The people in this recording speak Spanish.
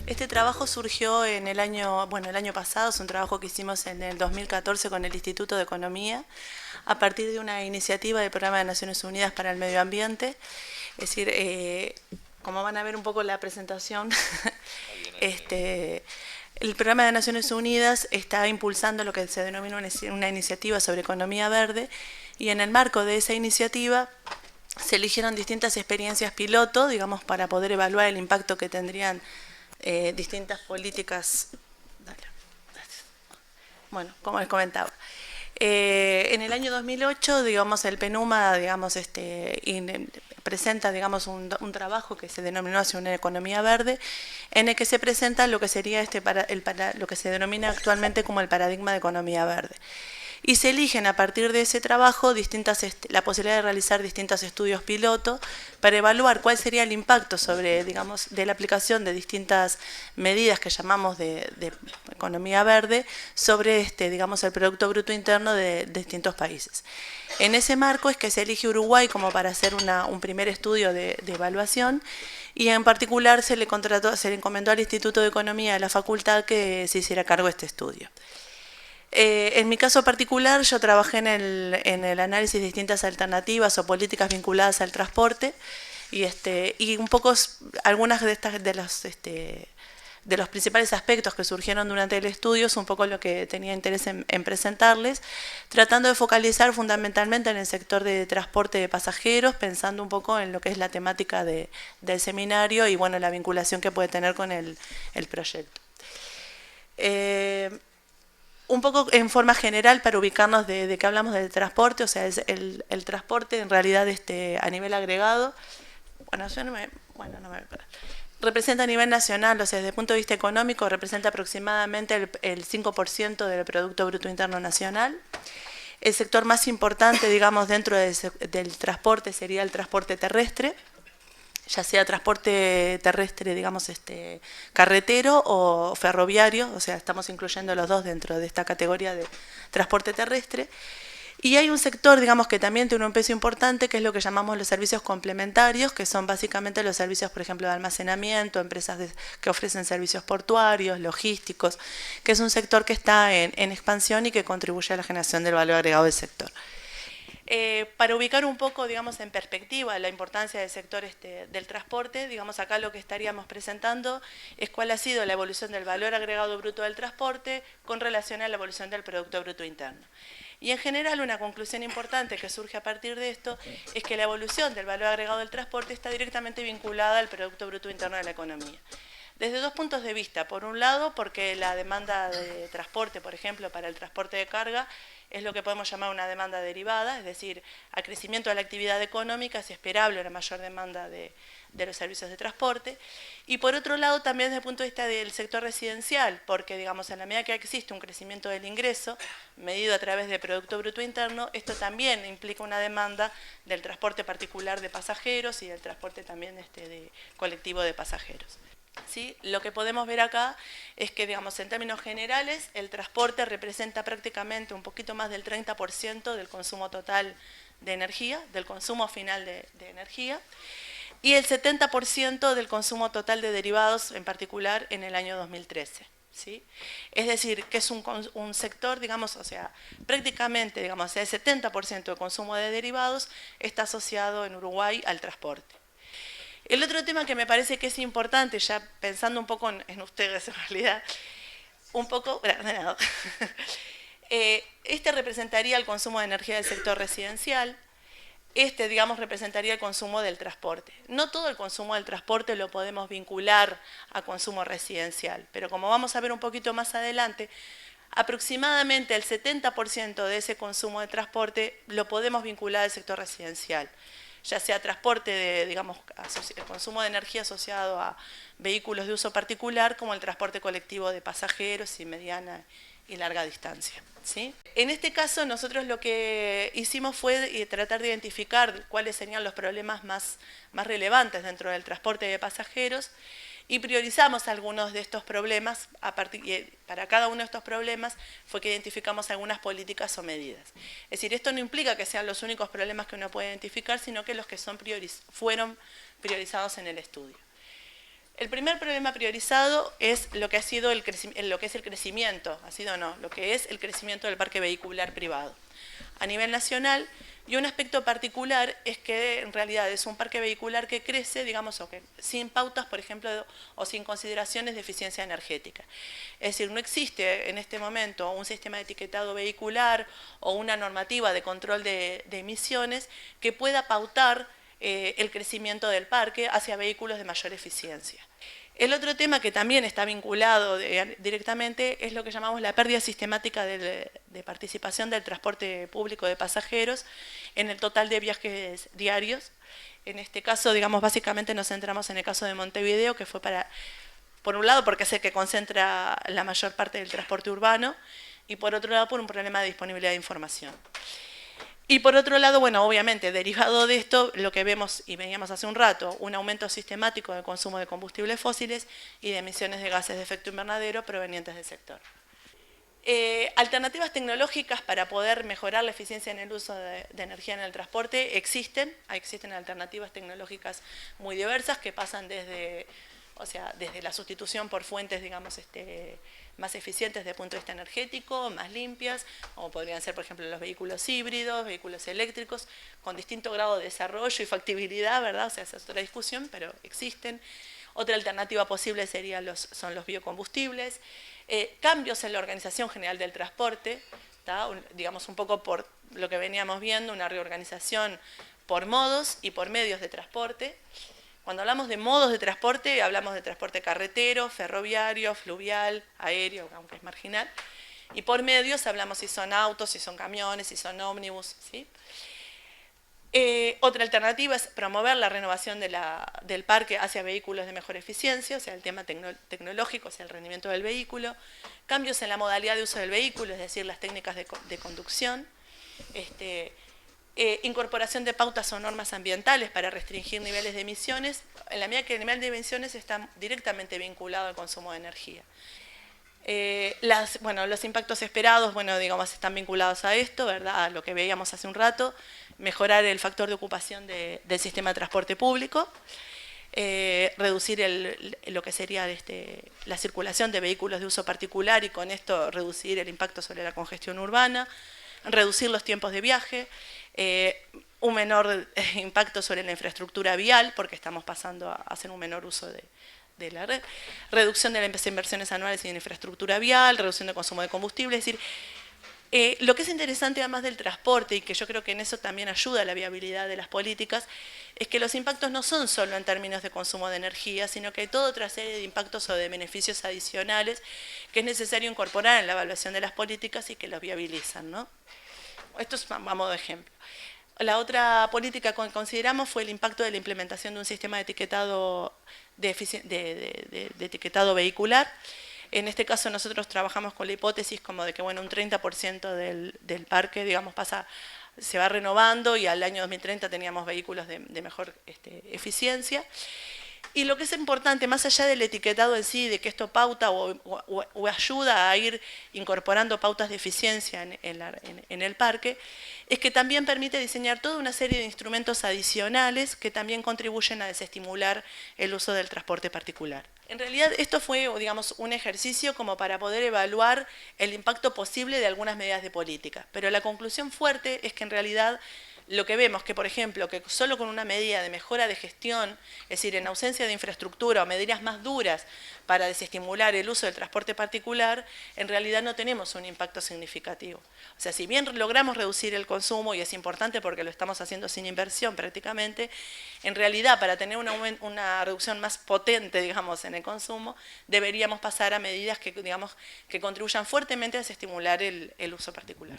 Este trabajo surgió en el año pasado, es un trabajo que hicimos en el 2014 con el Instituto de Economía, a partir de una iniciativa del Programa de Naciones Unidas para el Medio Ambiente. Es decir, como van a ver un poco la presentación, el Programa de Naciones Unidas está impulsando lo que se denomina una iniciativa sobre economía verde, y en el marco de esa iniciativa se eligieron distintas experiencias piloto, digamos, para poder evaluar el impacto que tendrían distintas políticas. Bueno, como les comentaba. En el año 2008, digamos, el PNUMA, digamos, presenta, digamos, un trabajo que se denominó hacia una economía verde, en el que se presenta lo que sería lo que se denomina actualmente como el paradigma de economía verde. Y se eligen a partir de ese trabajo la posibilidad de realizar distintos estudios piloto para evaluar cuál sería el impacto sobre, digamos, de la aplicación de distintas medidas que llamamos de economía verde sobre, digamos, el Producto Bruto Interno de distintos países. En ese marco es que se elige Uruguay como para hacer un primer estudio de evaluación, y en particular se le encomendó al Instituto de Economía de la Facultad que se hiciera cargo de este estudio. En mi caso particular, yo trabajé en el análisis de distintas alternativas o políticas vinculadas al transporte, y un poco algunas de los principales aspectos que surgieron durante el estudio es un poco lo que tenía interés en presentarles, tratando de focalizar fundamentalmente en el sector de transporte de pasajeros, pensando un poco en lo que es la temática del seminario y, bueno, la vinculación que puede tener con el proyecto. Un poco en forma general para ubicarnos de qué hablamos del transporte, o sea, es el transporte en realidad a nivel agregado, representa a nivel nacional, o sea, desde el punto de vista económico representa aproximadamente el 5% del Producto Bruto Interno Nacional. El sector más importante, digamos, dentro del transporte sería el transporte terrestre, ya sea transporte terrestre, digamos, carretero o ferroviario, o sea, estamos incluyendo los dos dentro de esta categoría de transporte terrestre. Y hay un sector, digamos, que también tiene un peso importante, que es lo que llamamos los servicios complementarios, que son básicamente los servicios, por ejemplo, de almacenamiento, empresas que ofrecen servicios portuarios, logísticos, que es un sector que está en expansión y que contribuye a la generación del valor agregado del sector. Para ubicar un poco, digamos, en perspectiva la importancia del sector del transporte, digamos, acá lo que estaríamos presentando es cuál ha sido la evolución del valor agregado bruto del transporte con relación a la evolución del Producto Bruto Interno. Y en general una conclusión importante que surge a partir de esto es que la evolución del valor agregado del transporte está directamente vinculada al Producto Bruto Interno de la economía. Desde dos puntos de vista. Por un lado, porque la demanda de transporte, por ejemplo, para el transporte de carga, es lo que podemos llamar una demanda derivada, es decir, al crecimiento de la actividad económica es esperable una mayor demanda de los servicios de transporte. Y por otro lado, también desde el punto de vista del sector residencial, porque, digamos, en la medida que existe un crecimiento del ingreso, medido a través del Producto Bruto Interno, esto también implica una demanda del transporte particular de pasajeros y del transporte también de colectivo de pasajeros. ¿Sí? Lo que podemos ver acá es que, digamos, en términos generales, el transporte representa prácticamente un poquito más del 30% del consumo total de energía, del consumo final de energía, y el 70% del consumo total de derivados, en particular en el año 2013. ¿Sí? Es decir, que es un sector, digamos, o sea, prácticamente, digamos, el 70% del consumo de derivados está asociado en Uruguay al transporte. El otro tema que me parece que es importante, ya pensando un poco en ustedes en realidad, un poco ordenado, representaría el consumo de energía del sector residencial, digamos, representaría el consumo del transporte. No todo el consumo del transporte lo podemos vincular a consumo residencial, pero como vamos a ver un poquito más adelante, aproximadamente el 70% de ese consumo de transporte lo podemos vincular al sector residencial, ya sea transporte digamos, el consumo de energía asociado a vehículos de uso particular, como el transporte colectivo de pasajeros y mediana y larga distancia. ¿Sí? En este caso, nosotros lo que hicimos fue tratar de identificar cuáles serían los problemas más relevantes dentro del transporte de pasajeros, y priorizamos algunos de estos problemas. Para cada uno de estos problemas fue que identificamos algunas políticas o medidas. Es decir, esto no implica que sean los únicos problemas que uno puede identificar, sino que los que fueron priorizados en el estudio. El primer problema priorizado es lo que ha sido lo que es el crecimiento, ha sido no, lo que es el crecimiento del parque vehicular privado a nivel nacional. Y un aspecto particular es que en realidad es un parque vehicular que crece, digamos, sin pautas, por ejemplo, o sin consideraciones de eficiencia energética. Es decir, no existe en este momento un sistema de etiquetado vehicular o una normativa de control de emisiones que pueda pautar el crecimiento del parque hacia vehículos de mayor eficiencia. El otro tema que también está vinculado directamente es lo que llamamos la pérdida sistemática de participación del transporte público de pasajeros en el total de viajes diarios. En este caso, digamos, básicamente nos centramos en el caso de Montevideo, que fue por un lado porque es el que concentra la mayor parte del transporte urbano y por otro lado por un problema de disponibilidad de información. Y por otro lado, bueno, obviamente, derivado de esto, lo que vemos y veíamos hace un rato, un aumento sistemático del consumo de combustibles fósiles y de emisiones de gases de efecto invernadero provenientes del sector. Alternativas tecnológicas para poder mejorar la eficiencia en el uso de energía en el transporte existen alternativas tecnológicas muy diversas que pasan desde la sustitución por fuentes, digamos, más eficientes desde el punto de vista energético, más limpias, como podrían ser, por ejemplo, los vehículos híbridos, vehículos eléctricos, con distinto grado de desarrollo y factibilidad, ¿verdad? O sea, esa es otra discusión, pero existen. Otra alternativa posible son los biocombustibles. Cambios en la organización general del transporte, digamos un poco por lo que veníamos viendo, una reorganización por modos y por medios de transporte. Cuando hablamos de modos de transporte, hablamos de transporte carretero, ferroviario, fluvial, aéreo, aunque es marginal. Y por medios hablamos si son autos, si son camiones, si son ómnibus, ¿sí? Otra alternativa es promover la renovación del parque hacia vehículos de mejor eficiencia, o sea, el tema tecnológico, o sea, el rendimiento del vehículo. Cambios en la modalidad de uso del vehículo, es decir, las técnicas de conducción. Incorporación de pautas o normas ambientales para restringir niveles de emisiones, en la medida que el nivel de emisiones está directamente vinculado al consumo de energía. Los impactos esperados, digamos, están vinculados a esto, ¿verdad? A lo que veíamos hace un rato, mejorar el factor de ocupación del sistema de transporte público, reducir lo que sería la circulación de vehículos de uso particular y con esto reducir el impacto sobre la congestión urbana, reducir los tiempos de viaje, un menor impacto sobre la infraestructura vial, porque estamos pasando a hacer un menor uso de la red, reducción de las inversiones anuales en infraestructura vial, reducción de consumo de combustible, es decir, lo que es interesante además del transporte, y que yo creo que en eso también ayuda a la viabilidad de las políticas, es que los impactos no son solo en términos de consumo de energía, sino que hay toda otra serie de impactos o de beneficios adicionales que es necesario incorporar en la evaluación de las políticas y que los viabilizan, ¿no? Esto es a modo de ejemplo. La otra política que consideramos fue el impacto de la implementación de un sistema de etiquetado, etiquetado vehicular. En este caso nosotros trabajamos con la hipótesis como de que un 30% del parque, digamos, se va renovando y al año 2030 teníamos vehículos de mejor eficiencia. Y lo que es importante, más allá del etiquetado en sí, de que esto pauta o ayuda a ir incorporando pautas de eficiencia en el parque, es que también permite diseñar toda una serie de instrumentos adicionales que también contribuyen a desestimular el uso del transporte particular. En realidad esto fue, digamos, un ejercicio como para poder evaluar el impacto posible de algunas medidas de política, pero la conclusión fuerte es que en realidad lo que vemos que, por ejemplo, que solo con una medida de mejora de gestión, es decir, en ausencia de infraestructura o medidas más duras para desestimular el uso del transporte particular, en realidad no tenemos un impacto significativo. O sea, si bien logramos reducir el consumo, y es importante porque lo estamos haciendo sin inversión prácticamente, en realidad para tener una reducción más potente, digamos, en el consumo, deberíamos pasar a medidas que, digamos, que contribuyan fuertemente a desestimular el uso particular.